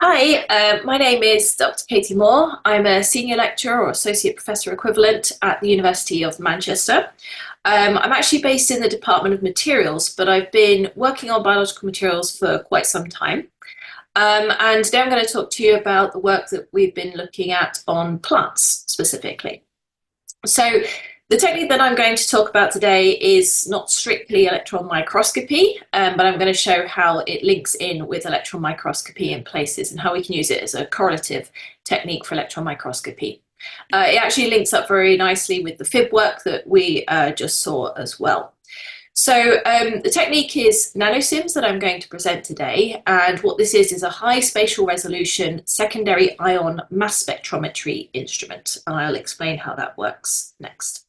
Hi, my name is Dr. Katie Moore. I'm a senior lecturer or associate professor equivalent at the University of Manchester. I'm actually based in the Department of Materials, but I've been working on biological materials for quite some time. And today I'm going to talk to you about the work that we've been looking at on plants specifically. So the technique that I'm going to talk about today is not strictly electron microscopy, but I'm going to show how it links in with electron microscopy in places and how we can use it as a correlative technique for electron microscopy. It actually links up very nicely with the FIB work that we just saw as well. So the technique is NanoSIMS that I'm going to present today, and what this is a high spatial resolution secondary ion mass spectrometry instrument, and I'll explain how that works next.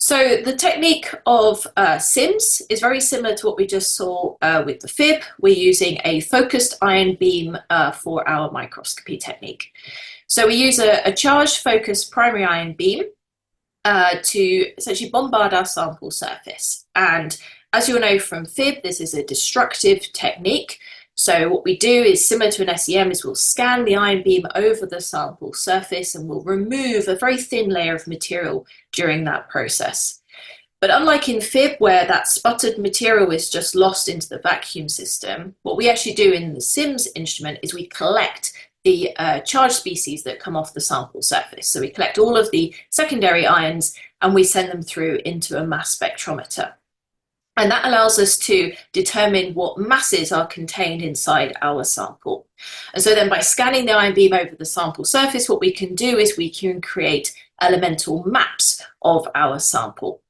So the technique of SIMS is very similar to what we just saw with the FIB. We're using a focused ion beam for our microscopy technique. So we use a charged focused primary ion beam to essentially bombard our sample surface. And as you'll know from FIB, this is a destructive technique. So what we do is similar to an SEM is we'll scan the ion beam over the sample surface and we'll remove a very thin layer of material during that process. But unlike in FIB, where that sputtered material is just lost into the vacuum system, what we actually do in the SIMS instrument is we collect the charged species that come off the sample surface. So we collect all of the secondary ions and we send them through into a mass spectrometer. And that allows us to determine what masses are contained inside our sample. And so then by scanning the ion beam over the sample surface, what we can do is we can create elemental maps of our sample.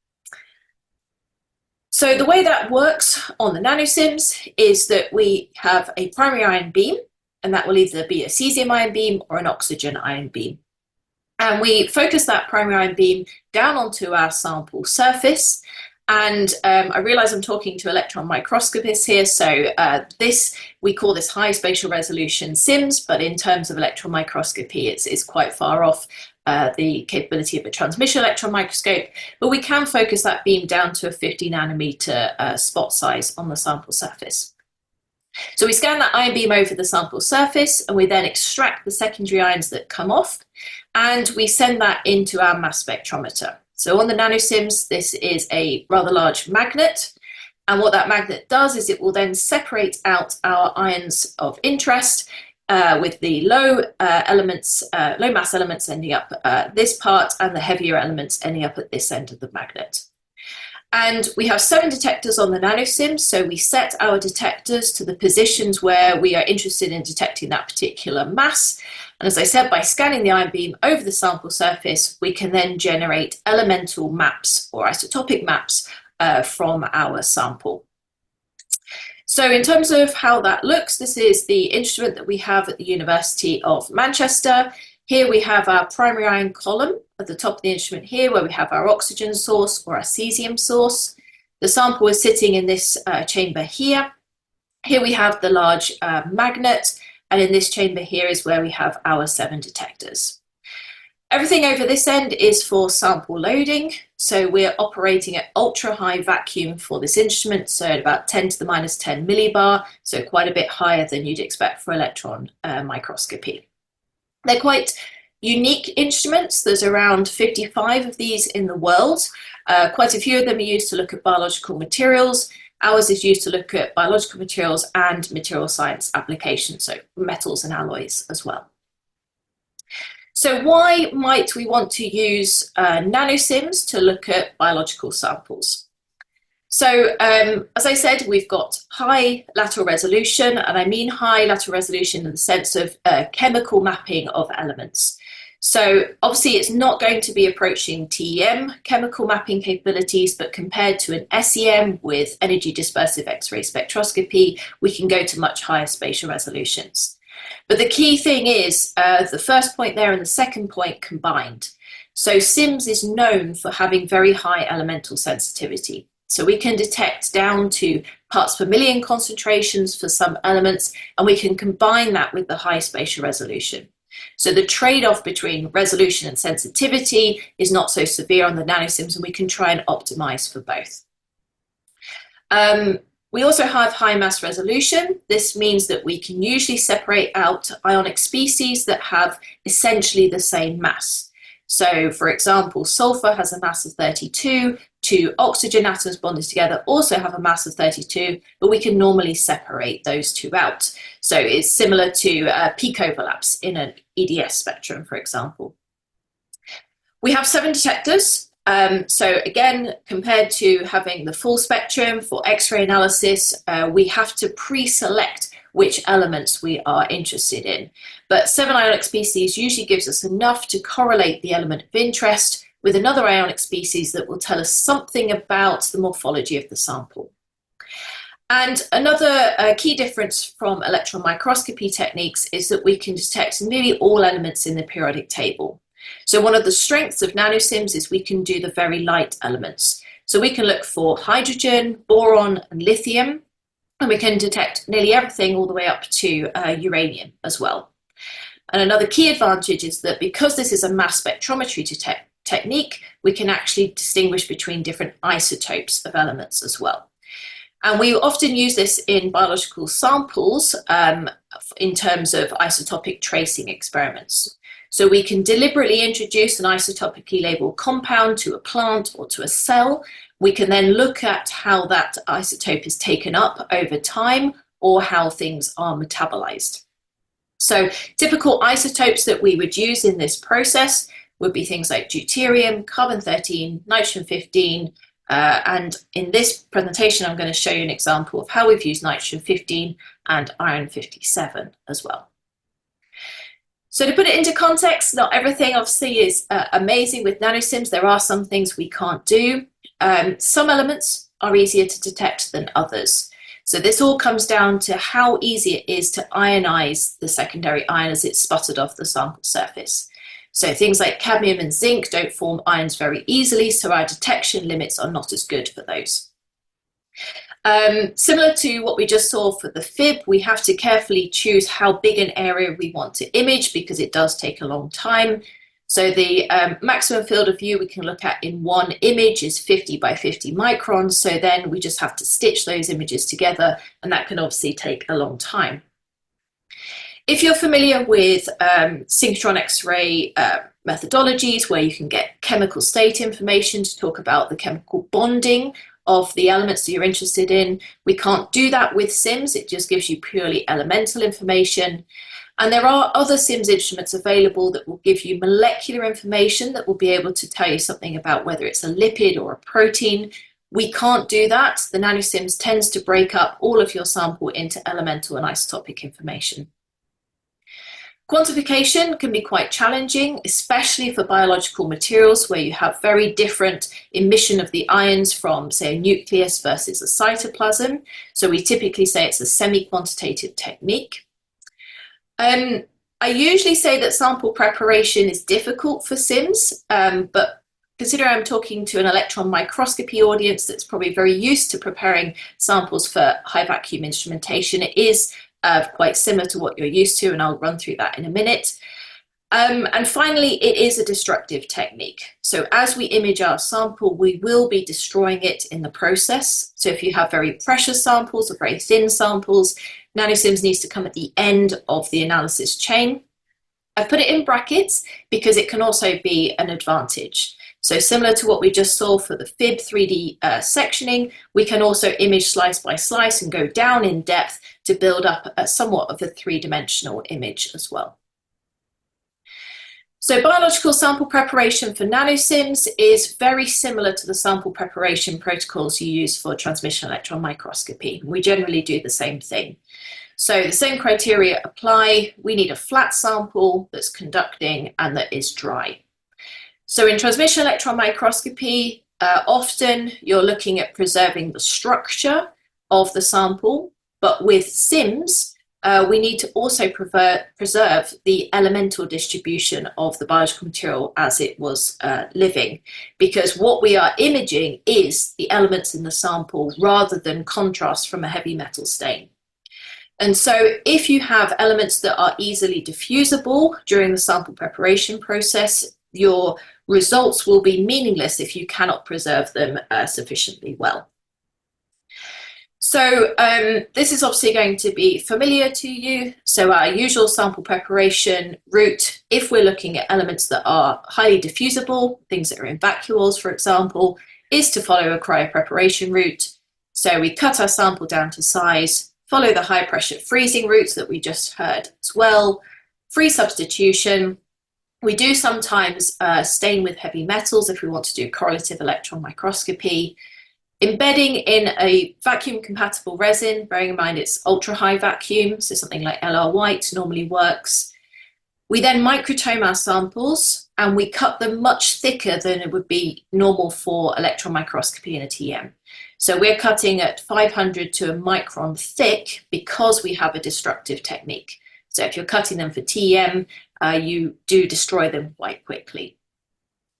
So the way that works on the NanoSIMS is that we have a primary ion beam, and that will either be a cesium ion beam or an oxygen ion beam. And we focus that primary ion beam down onto our sample surface. And I realize I'm talking to electron microscopists here, so we call this high spatial resolution SIMS, but in terms of electron microscopy, it's quite far off the capability of a transmission electron microscope, but we can focus that beam down to a 50 nanometer spot size on the sample surface. So we scan that ion beam over the sample surface, and we then extract the secondary ions that come off, and we send that into our mass spectrometer. So on the NanoSIMS, this is a rather large magnet, and what that magnet does is it will then separate out our ions of interest with the low mass elements ending up this part and the heavier elements ending up at this end of the magnet. And we have 7 detectors on the NanoSIMS, so we set our detectors to the positions where we are interested in detecting that particular mass. And as I said, by scanning the ion beam over the sample surface, we can then generate elemental maps or isotopic maps from our sample. So in terms of how that looks, this is the instrument that we have at the University of Manchester. Here we have our primary ion column at the top of the instrument here, where we have our oxygen source or our cesium source. The sample is sitting in this chamber here. Here we have the large magnet, and in this chamber here is where we have our 7 detectors. Everything over this end is for sample loading, so we're operating at ultra high vacuum for this instrument, so at about 10 to the minus 10 millibar, so quite a bit higher than you'd expect for electron microscopy. They're quite unique instruments. There's around 55 of these in the world. Quite a few of them are used to look at biological materials. Ours is used to look at biological materials and material science applications, so metals and alloys as well. So why might we want to use NanoSIMS to look at biological samples? So as I said, we've got high lateral resolution, and I mean high lateral resolution in the sense of chemical mapping of elements. So obviously it's not going to be approaching TEM chemical mapping capabilities, but compared to an SEM with energy dispersive X-ray spectroscopy, we can go to much higher spatial resolutions. But the key thing is the first point there and the second point combined. So SIMS is known for having very high elemental sensitivity. So we can detect down to parts per million concentrations for some elements, and we can combine that with the high spatial resolution. So the trade-off between resolution and sensitivity is not so severe on the NanoSIMS, and we can try and optimize for both. We also have high mass resolution. This means that we can usually separate out ionic species that have essentially the same mass. So, for example, sulfur has a mass of 32, two oxygen atoms bonded together also have a mass of 32, but we can normally separate those two out. So it's similar to peak overlaps in an EDS spectrum, for example. We have 7 detectors. So again, compared to having the full spectrum for X-ray analysis, we have to pre-select which elements we are interested in. But 7 ionic species usually gives us enough to correlate the element of interest with another ionic species that will tell us something about the morphology of the sample. And another key difference from electron microscopy techniques is that we can detect nearly all elements in the periodic table. So one of the strengths of NanoSIMS is we can do the very light elements. So we can look for hydrogen, boron, and lithium, and we can detect nearly everything all the way up to uranium as well. And another key advantage is that because this is a mass spectrometry technique, we can actually distinguish between different isotopes of elements as well. And we often use this in biological samples in terms of isotopic tracing experiments. So we can deliberately introduce an isotopically labeled compound to a plant or to a cell. We can then look at how that isotope is taken up over time or how things are metabolized. So typical isotopes that we would use in this process would be things like deuterium, carbon-13, nitrogen-15, and in this presentation I'm going to show you an example of how we've used nitrogen-15 and iron-57 as well. So to put it into context, not everything obviously is amazing with NanoSIMS. There are some things we can't do. Some elements are easier to detect than others. So this all comes down to how easy it is to ionize the secondary ion as it's sputtered off the sample surface. So things like cadmium and zinc don't form ions very easily, so our detection limits are not as good for those. Similar to what we just saw for the Fib, we have to carefully choose how big an area we want to image because it does take a long time. So the maximum field of view we can look at in one image is 50 by 50 microns. So then we just have to stitch those images together, and that can obviously take a long time. If you're familiar with synchrotron X-ray methodologies where you can get chemical state information to talk about the chemical bonding of the elements that you're interested in, we can't do that with SIMS. It just gives you purely elemental information. And there are other SIMS instruments available that will give you molecular information that will be able to tell you something about whether it's a lipid or a protein. We can't do that. The NanoSIMS tends to break up all of your sample into elemental and isotopic information. Quantification can be quite challenging, especially for biological materials where you have very different emission of the ions from, say, a nucleus versus a cytoplasm. So we typically say it's a semi-quantitative technique. I usually say that sample preparation is difficult for SIMS, but considering I'm talking to an electron microscopy audience that's probably very used to preparing samples for high vacuum instrumentation, it is quite similar to what you're used to, and I'll run through that in a minute. And finally, it is a destructive technique. So as we image our sample, we will be destroying it in the process. So if you have very precious samples or very thin samples, NanoSIMS needs to come at the end of the analysis chain. I've put it in brackets because it can also be an advantage. So similar to what we just saw for the Fib 3D sectioning, we can also image slice by slice and go down in depth to build up somewhat of a three-dimensional image as well. So biological sample preparation for NanoSIMS is very similar to the sample preparation protocols you use for transmission electron microscopy. We generally do the same thing. So the same criteria apply. We need a flat sample that's conducting and that is dry. So in transmission electron microscopy, often you're looking at preserving the structure of the sample, but with SIMS, we need to also preserve the elemental distribution of the biological material as it was living, because what we are imaging is the elements in the sample rather than contrast from a heavy metal stain. And so if you have elements that are easily diffusible during the sample preparation process, your results will be meaningless if you cannot preserve them sufficiently well. So this is obviously going to be familiar to you. So our usual sample preparation route, if we're looking at elements that are highly diffusible, things that are in vacuoles, for example, is to follow a cryopreparation route. So we cut our sample down to size, follow the high pressure freezing routes that we just heard as well, free substitution. We do sometimes stain with heavy metals if we want to do correlative electron microscopy. Embedding in a vacuum compatible resin, bearing in mind it's ultra high vacuum, so something like LR white normally works. We then microtome our samples and we cut them much thicker than it would be normal for electron microscopy in a TEM. So we're cutting at 500 to a micron thick because we have a destructive technique. So if you're cutting them for TEM, you do destroy them quite quickly.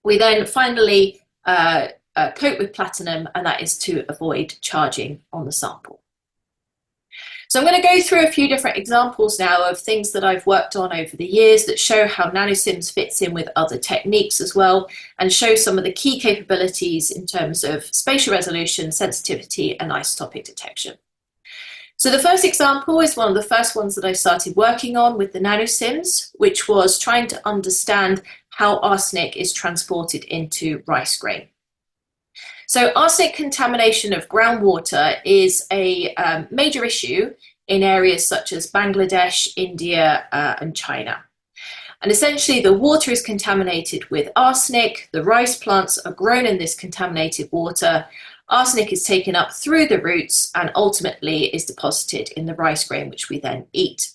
We then finally coat with platinum, and that is to avoid charging on the sample. So I'm going to go through a few different examples now of things that I've worked on over the years that show how NanoSIMS fits in with other techniques as well, and show some of the key capabilities in terms of spatial resolution, sensitivity, and isotopic detection. So the first example is one of the first ones that I started working on with the NanoSIMS, which was trying to understand how arsenic is transported into rice grain. So arsenic contamination of groundwater is a major issue in areas such as Bangladesh, India, and China. And essentially the water is contaminated with arsenic, the rice plants are grown in this contaminated water, arsenic is taken up through the roots and ultimately is deposited in the rice grain, which we then eat.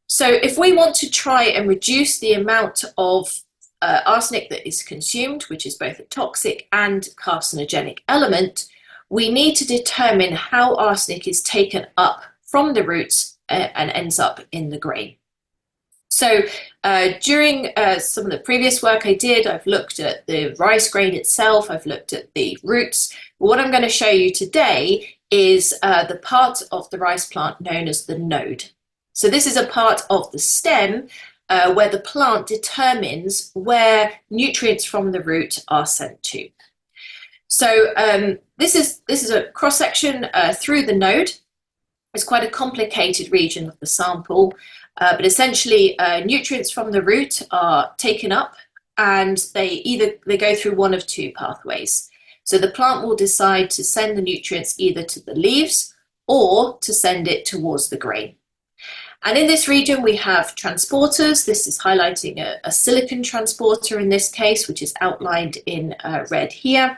So if we want to try and reduce the amount of arsenic that is consumed, which is both a toxic and carcinogenic element, we need to determine how arsenic is taken up from the roots and ends up in the grain. So during some of the previous work I did, I've looked at the rice grain itself, I've looked at the roots. What I'm going to show you today is the part of the rice plant known as the node. So this is a part of the stem where the plant determines where nutrients from the root are sent to. So this is a cross-section through the node. It's quite a complicated region of the sample, but essentially nutrients from the root are taken up and they go through one of two pathways. So the plant will decide to send the nutrients either to the leaves or to send it towards the grain. And in this region, we have transporters. This is highlighting a silicon transporter in this case, which is outlined in red here.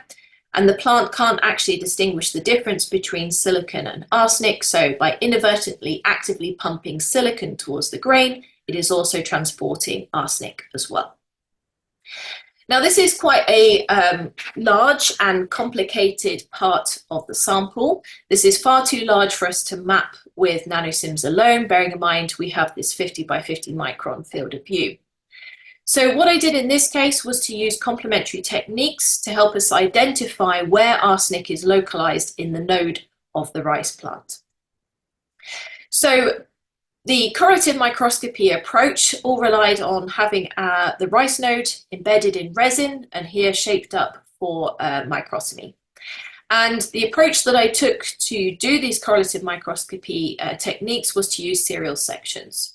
And the plant can't actually distinguish the difference between silicon and arsenic. So by inadvertently actively pumping silicon towards the grain, it is also transporting arsenic as well. Now, this is quite a large and complicated part of the sample. This is far too large for us to map with NanoSIMS alone, bearing in mind we have this 50 by 50 micron field of view. So what I did in this case was to use complementary techniques to help us identify where arsenic is localized in the node of the rice plant. So the correlative microscopy approach all relied on having the rice node embedded in resin and here shaped up for microtomy. And the approach that I took to do these correlative microscopy techniques was to use serial sections.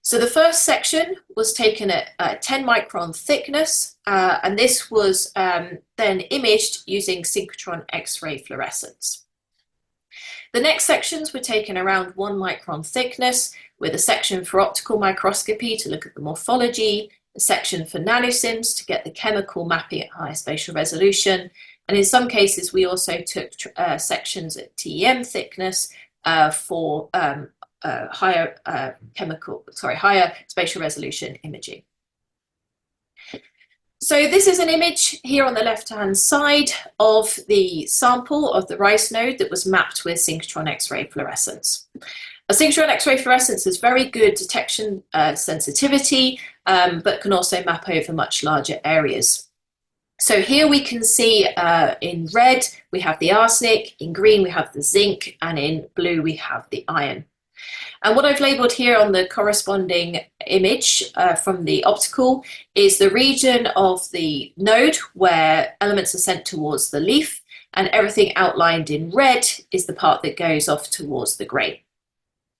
So the first section was taken at 10 micron thickness, and this was then imaged using synchrotron X-ray fluorescence. The next sections were taken around 1 micron thickness with a section for optical microscopy to look at the morphology, a section for NanoSIMS to get the chemical mapping at high spatial resolution, and in some cases we also took sections at TEM thickness for higher spatial resolution imaging. So this is an image here on the left-hand side of the sample of the rice node that was mapped with synchrotron X-ray fluorescence. A synchrotron X-ray fluorescence is very good detection sensitivity, but can also map over much larger areas. So here we can see in red we have the arsenic, in green we have the zinc, and in blue we have the iron. And what I've labelled here on the corresponding image from the optical is the region of the node where elements are sent towards the leaf, and everything outlined in red is the part that goes off towards the grain.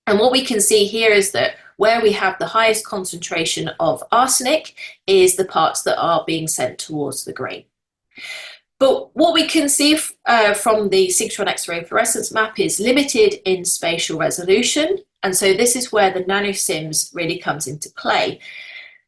And what we can see here is that where we have the highest concentration of arsenic is the parts that are being sent towards the grain. But what we can see from the synchrotron X-ray fluorescence map is limited in spatial resolution. And so this is where the NanoSIMS really comes into play.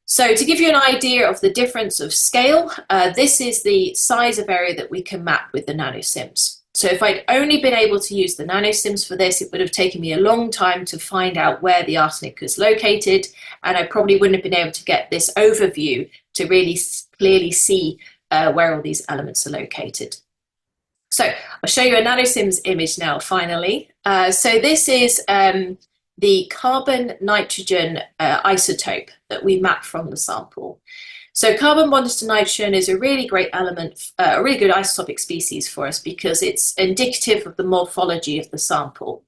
So to give you an idea of the difference of scale, this is the size of area that we can map with the NanoSIMS. So if I'd only been able to use the NanoSIMS for this, it would have taken me a long time to find out where the arsenic is located, and I probably wouldn't have been able to get this overview to really clearly see where all these elements are located. So I'll show you a NanoSIMS image now, finally. So this is the carbon-nitrogen isotope that we map from the sample. So carbon bonded to nitrogen is a really great element, a really good isotopic species for us because it's indicative of the morphology of the sample.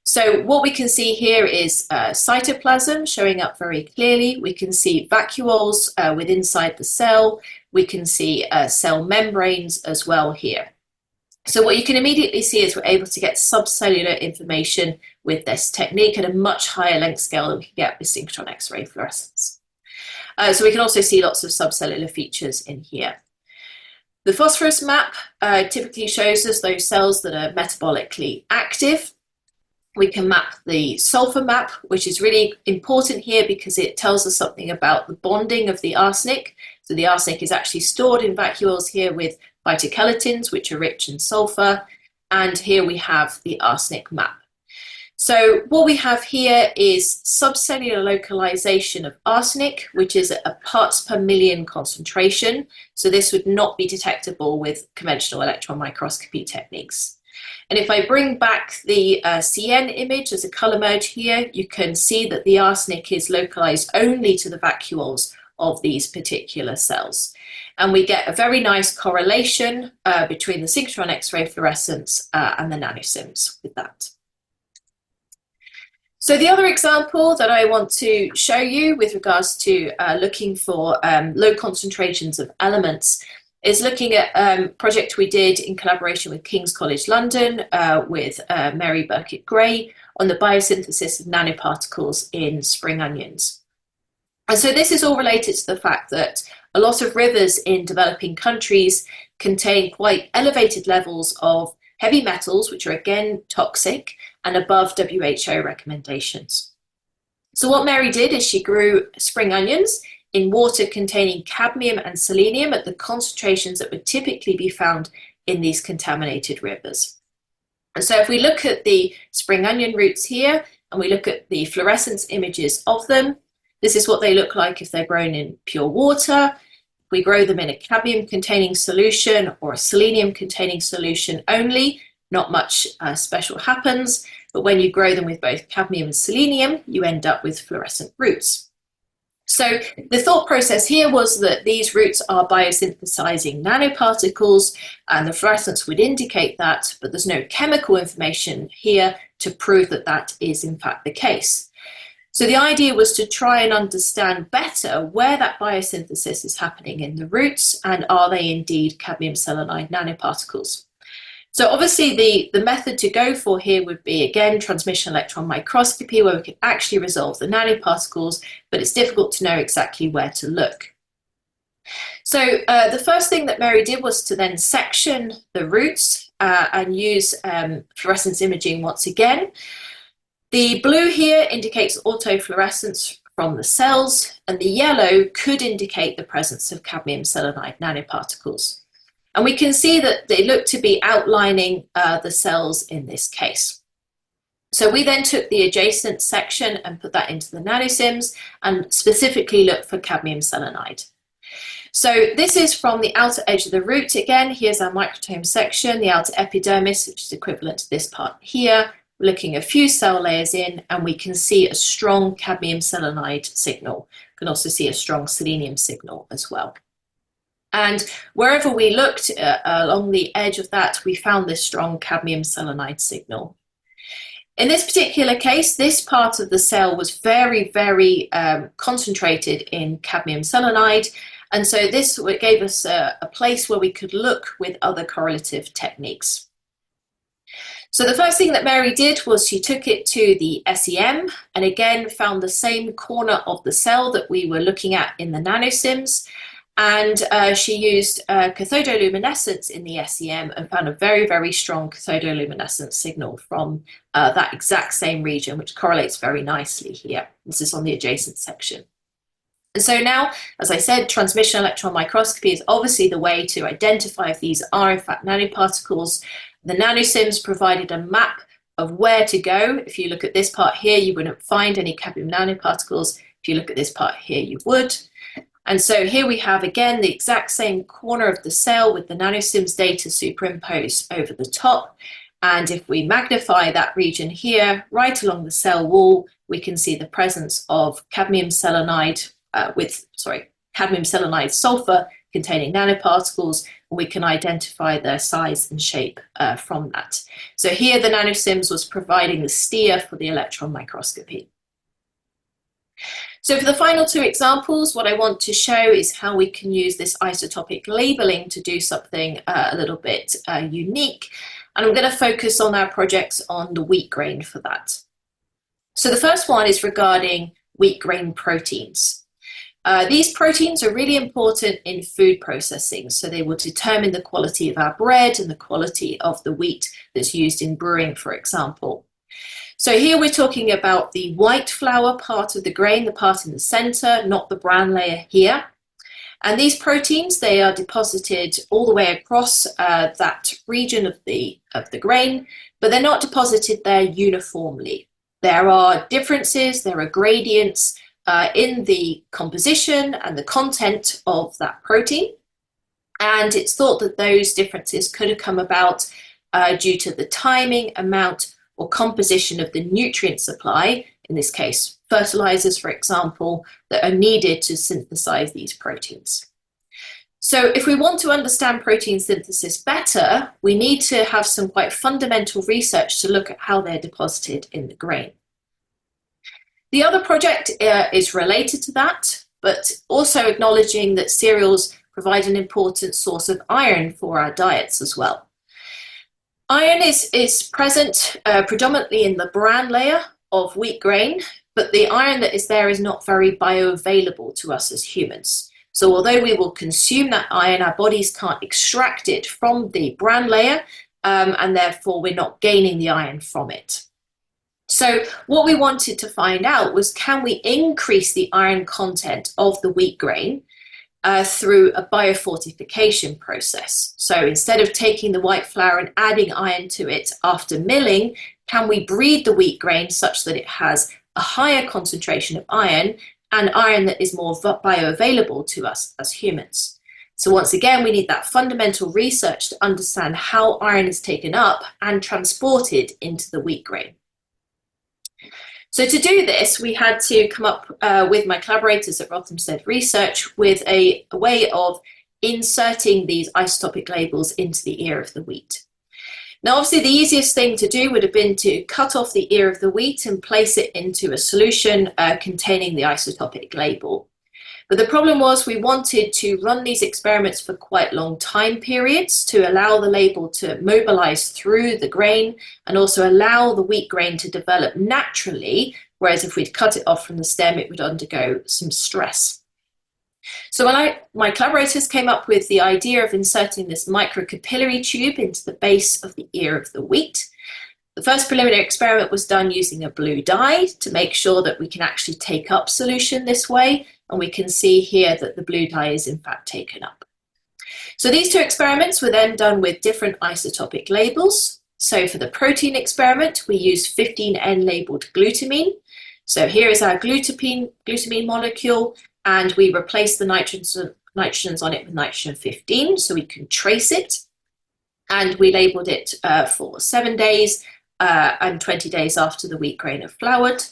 So what we can see here is cytoplasm showing up very clearly. We can see vacuoles within inside the cell. We can see cell membranes as well here. So what you can immediately see is we're able to get subcellular information with this technique at a much higher length scale than we can get with synchrotron X-ray fluorescence. So we can also see lots of subcellular features in here. The phosphorus map typically shows us those cells that are metabolically active. We can map the sulfur map, which is really important here because it tells us something about the bonding of the arsenic. So the arsenic is actually stored in vacuoles here with phytokeratins, which are rich in sulfur. And here we have the arsenic map. So what we have here is subcellular localization of arsenic, which is a parts per million concentration. So this would not be detectable with conventional electron microscopy techniques. And if I bring back the CN image as a color merge here, you can see that the arsenic is localized only to the vacuoles of these particular cells. And we get a very nice correlation between the synchrotron X-ray fluorescence and the NanoSIMS with that. So the other example that I want to show you with regards to looking for low concentrations of elements is looking at a project we did in collaboration with King's College London with Mary Burkitt-Gray on the biosynthesis of nanoparticles in spring onions. And so this is all related to the fact that a lot of rivers in developing countries contain quite elevated levels of heavy metals, which are again toxic and above WHO recommendations. So what Mary did is she grew spring onions in water containing cadmium and selenium at the concentrations that would typically be found in these contaminated rivers. And so if we look at the spring onion roots here and we look at the fluorescence images of them, this is what they look like if they're grown in pure water. If we grow them in a cadmium containing solution or a selenium containing solution only, not much special happens, but when you grow them with both cadmium and selenium, you end up with fluorescent roots. So the thought process here was that these roots are biosynthesizing nanoparticles, and the fluorescence would indicate that, but there's no chemical information here to prove that that is in fact the case. So the idea was to try and understand better where that biosynthesis is happening in the roots, and are they indeed cadmium selenide nanoparticles. So obviously the method to go for here would be, again, transmission electron microscopy, where we can actually resolve the nanoparticles, but it's difficult to know exactly where to look. So the first thing that Mary did was to then section the roots and use fluorescence imaging once again. The blue here indicates autofluorescence from the cells, and the yellow could indicate the presence of cadmium selenide nanoparticles. And we can see that they look to be outlining the cells in this case. So we then took the adjacent section and put that into the NanoSIMS and specifically looked for cadmium selenide. So this is from the outer edge of the root. Again, here's our microtome section, the outer epidermis, which is equivalent to this part here. We're looking a few cell layers in, and we can see a strong cadmium selenide signal. We can also see a strong selenium signal as well. And wherever we looked along the edge of that, we found this strong cadmium selenide signal. In this particular case, this part of the cell was very, very concentrated in cadmium selenide, And so this gave us a place where we could look with other correlative techniques. So the first thing that Mary did was she took it to the SEM and again found the same corner of the cell that we were looking at in the NanoSIMS. And she used cathodoluminescence in the SEM and found a very, very strong cathodoluminescence signal from that exact same region, which correlates very nicely here. This is on the adjacent section. And so now, as I said, transmission electron microscopy is obviously the way to identify if these are in fact nanoparticles. The NanoSIMS provided a map of where to go. If you look at this part here, you wouldn't find any cadmium nanoparticles. If you look at this part here, you would. And so here we have, again, the exact same corner of the cell with the NanoSIMS data superimposed over the top. And if we magnify that region here, right along the cell wall, we can see the presence of cadmium selenide cadmium selenide sulfur containing nanoparticles, and we can identify their size and shape from that. So here the NanoSIMS was providing the steer for the electron microscopy. So for the final two examples, what I want to show is how we can use this isotopic labeling to do something a little bit unique. And I'm going to focus on our projects on the wheat grain for that. So the first one is regarding wheat grain proteins. These proteins are really important in food processing, so they will determine the quality of our bread and the quality of the wheat that's used in brewing, for example. So here we're talking about the white flour part of the grain, the part in the center, not the bran layer here. And these proteins, they are deposited all the way across that region of the grain, but they're not deposited there uniformly. There are differences, there are gradients in the composition and the content of that protein. And it's thought that those differences could have come about due to the timing, amount, or composition of the nutrient supply, in this case, fertilizers, for example, that are needed to synthesize these proteins. So if we want to understand protein synthesis better, we need to have some quite fundamental research to look at how they're deposited in the grain. The other project is related to that, but also acknowledging that cereals provide an important source of iron for our diets as well. Iron is present predominantly in the bran layer of wheat grain, but the iron that is there is not very bioavailable to us as humans. So although we will consume that iron, our bodies can't extract it from the bran layer, and therefore we're not gaining the iron from it. So what we wanted to find out was, can we increase the iron content of the wheat grain through a biofortification process? So instead of taking the white flour and adding iron to it after milling, can we breed the wheat grain such that it has a higher concentration of iron and iron that is more bioavailable to us as humans? So once again, we need that fundamental research to understand how iron is taken up and transported into the wheat grain. So to do this, we had to come up with my collaborators at Rothamsted Research with a way of inserting these isotopic labels into the ear of the wheat. Now, obviously, the easiest thing to do would have been to cut off the ear of the wheat and place it into a solution containing the isotopic label. But the problem was we wanted to run these experiments for quite long time periods to allow the label to mobilize through the grain and also allow the wheat grain to develop naturally, whereas if we'd cut it off from the stem, it would undergo some stress. So when my collaborators came up with the idea of inserting this microcapillary tube into the base of the ear of the wheat, the first preliminary experiment was done using a blue dye to make sure that we can actually take up solution this way. And we can see here that the blue dye is in fact taken up. So these two experiments were then done with different isotopic labels. So for the protein experiment, we used 15N labeled glutamine. So here is our glutamine molecule, and we replaced the nitrogens on it with nitrogen 15 so we can trace it. And we labeled it for 7 days and 20 days after the wheat grain had floured.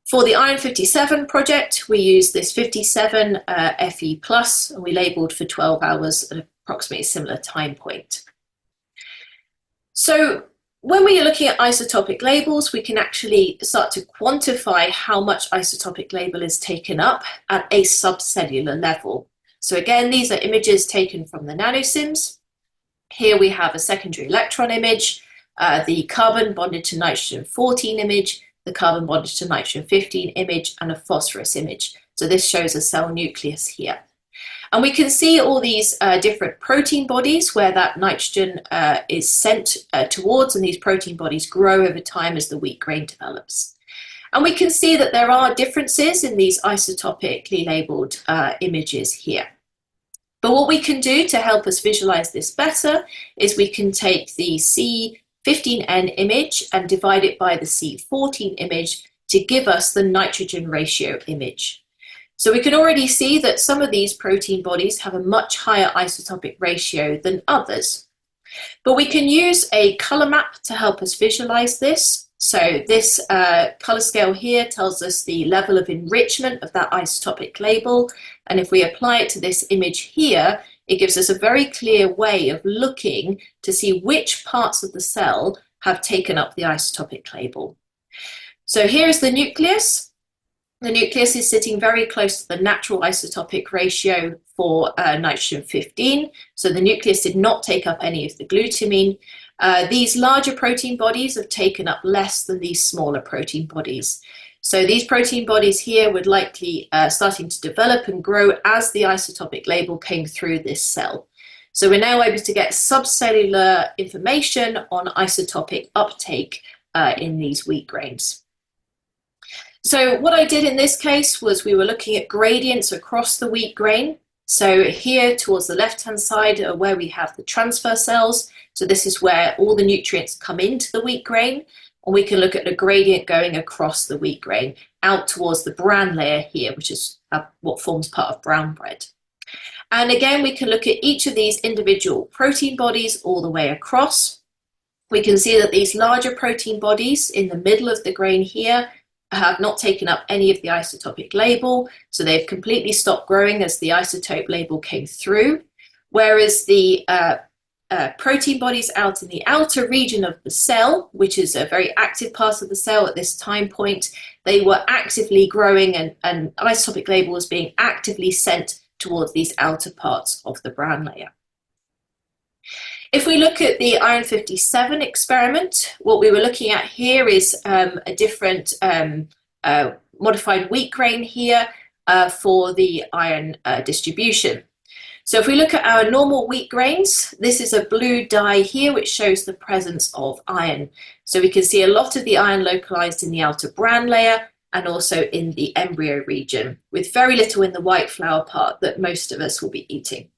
For the iron 57 project, we used this 57 Fe+, and we labeled for 12 hours at approximately a similar time point. So when we are looking at isotopic labels, we can actually start to quantify how much isotopic label is taken up at a subcellular level. So again, these are images taken from the NanoSIMS. Here we have a secondary electron image, the carbon bonded to nitrogen-14 image, the carbon bonded to nitrogen-15 image, and a phosphorus image. So this shows a cell nucleus here. And we can see all these different protein bodies where that nitrogen is sent towards, and these protein bodies grow over time as the wheat grain develops. And we can see that there are differences in these isotopically labeled images here. But what we can do to help us visualize this better is we can take the C15N image and divide it by the C14 image to give us the nitrogen ratio image. So we can already see that some of these protein bodies have a much higher isotopic ratio than others. But we can use a color map to help us visualize this. So this color scale here tells us the level of enrichment of that isotopic label. And if we apply it to this image here, it gives us a very clear way of looking to see which parts of the cell have taken up the isotopic label. So here is the nucleus. The nucleus is sitting very close to the natural isotopic ratio for nitrogen-15. So the nucleus did not take up any of the glutamine. These larger protein bodies have taken up less than these smaller protein bodies. So these protein bodies here were likely starting to develop and grow as the isotopic label came through this cell. So we're now able to get subcellular information on isotopic uptake in these wheat grains. So what I did in this case was we were looking at gradients across the wheat grain. So here towards the left-hand side are where we have the transfer cells. So this is where all the nutrients come into the wheat grain. And we can look at the gradient going across the wheat grain out towards the bran layer here, which is what forms part of brown bread. And again, we can look at each of these individual protein bodies all the way across. We can see that these larger protein bodies in the middle of the grain here have not taken up any of the isotopic label, so they've completely stopped growing as the isotope label came through, whereas the protein bodies out in the outer region of the cell, which is a very active part of the cell at this time point, they were actively growing and isotopic label was being actively sent towards these outer parts of the bran layer. If we look at the iron 57 experiment, what we were looking at here is a different modified wheat grain here for the iron distribution. So if we look at our normal wheat grains, this is a blue dye here which shows the presence of iron. So we can see a lot of the iron localized in the outer bran layer and also in the embryo region, with very little in the white flour part that most of us will be eating.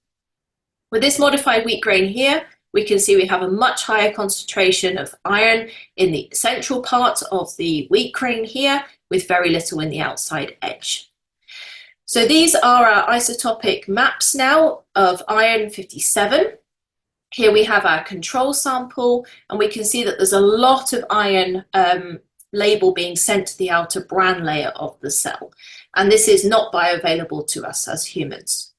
With this modified wheat grain here, we can see we have a much higher concentration of iron in the central part of the wheat grain here, with very little in the outside edge. So these are our isotopic maps now of iron 57. Here we have our control sample, and we can see that there's a lot of iron label being sent to the outer bran layer of the cell. And this is not bioavailable to us as humans.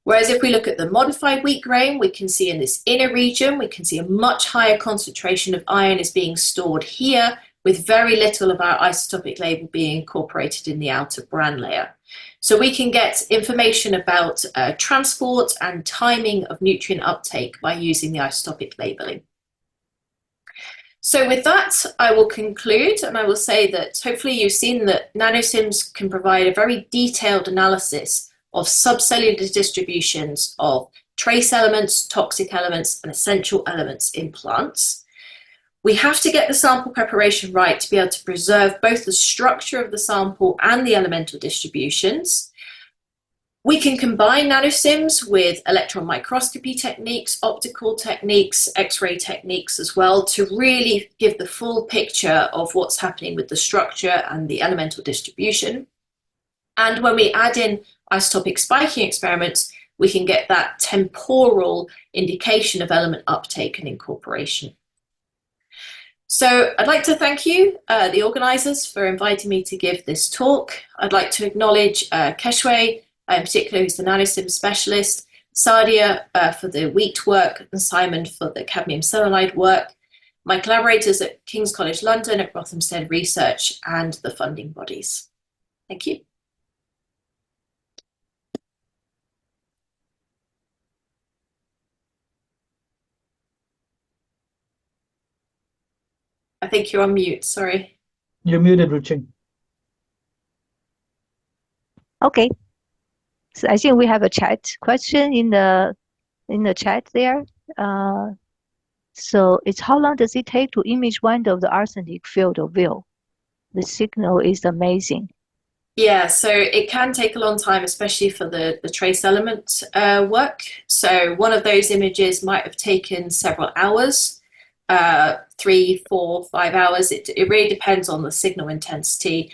Whereas if we look at the modified wheat grain, we can see in this inner region, we can see a much higher concentration of iron is being stored here, with very little of our isotopic label being incorporated in the outer bran layer. So we can get information about transport and timing of nutrient uptake by using the isotopic labeling. So with that, I will conclude, and I will say that hopefully you've seen that NanoSIMS can provide a very detailed analysis of subcellular distributions of trace elements, toxic elements, and essential elements in plants. We have to get the sample preparation right to be able to preserve both the structure of the sample and the elemental distributions. We can combine NanoSIMS with electron microscopy techniques, optical techniques, X-ray techniques as well, to really give the full picture of what's happening with the structure and the elemental distribution. And when we add in isotopic spiking experiments, we can get that temporal indication of element uptake and incorporation. So I'd like to thank you, the organisers, for inviting me to give this talk. I'd like to acknowledge Keshwe, in particular, who's the NanoSIMS specialist, Sadia for the wheat work, and Simon for the cadmium selenide work, my collaborators at King's College London, at Rothamsted Research, and the funding bodies. Thank you. I think you're on mute, sorry. You're muted, Ruching. Okay. So I think we have a chat question in the chat there. So it's how long does it take to image one of the arsenic field of view? The signal is amazing. Yeah, so it can take a long time, especially for the trace element work. So one of those images might have taken several hours, 3, 4, 5 hours. It really depends on the signal intensity.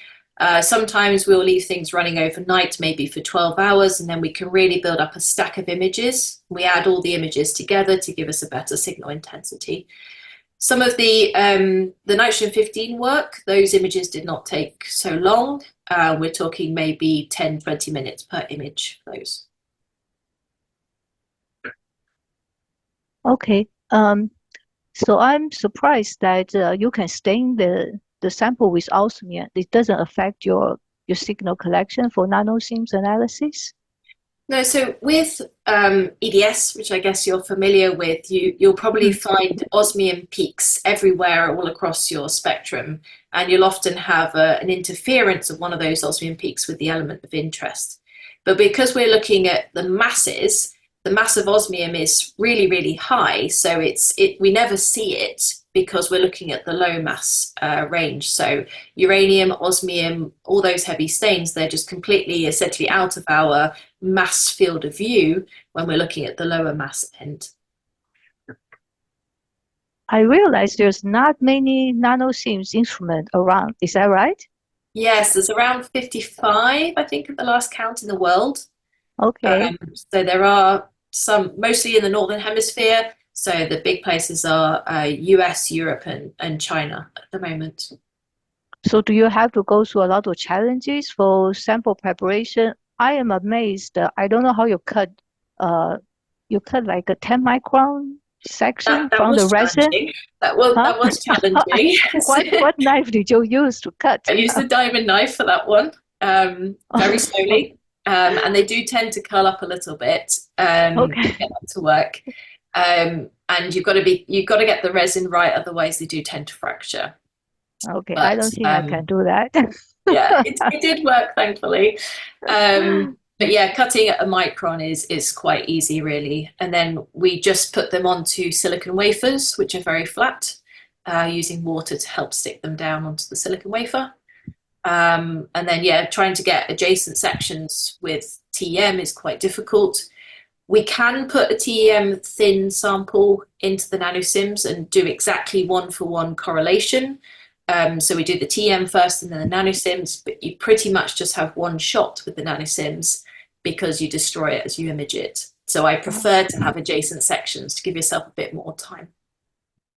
Sometimes we'll leave things running overnight, maybe for 12 hours, and then we can really build up a stack of images. We add all the images together to give us a better signal intensity. Some of the nitrogen-15 work, those images did not take so long. We're talking maybe 10, 20 minutes per image for those. Okay. So I'm surprised that you can stain the sample with osmium. It doesn't affect your signal collection for NanoSIMS analysis? No, so with EDS, which I guess you're familiar with, you'll probably find osmium peaks everywhere all across your spectrum, and you'll often have an interference of one of those osmium peaks with the element of interest. But because we're looking at the masses, the mass of osmium is really, really high, so we never see it because we're looking at the low mass range. So uranium, osmium, all those heavy stains, they're just completely essentially out of our mass field of view when we're looking at the lower mass end. I realize there's not many NanoSIMS instruments around. Is that right? Yes, there's around 55, I think, at the last count in the world. Okay. So there are some, mostly in the Northern Hemisphere. So the big places are US, Europe, and China at the moment. So do you have to go through a lot of challenges for sample preparation? I am amazed. I don't know how you cut like a 10 micron section That from the was resin. challenging. Huh? That was challenging. What knife did you use to cut? I used the diamond knife for that one, very slowly. And they do tend to curl up a little bit to Okay. get them to work. And you've got to get the resin right, otherwise they do tend to fracture. Okay, But I don't think I can do that. yeah, it did work, thankfully. But yeah, cutting at a micron is quite easy, really. And then we just put them onto silicon wafers, which are very flat, using water to help stick them down onto the silicon wafer. And then, yeah, trying to get adjacent sections with TEM is quite difficult. We can put a TEM thin sample into the NanoSIMS and do exactly one-for-one correlation. So we do the TEM first and then the NanoSIMS, but you pretty much just have one shot with the NanoSIMS because you destroy it as you image it. So I prefer to have adjacent sections to give yourself a bit more time.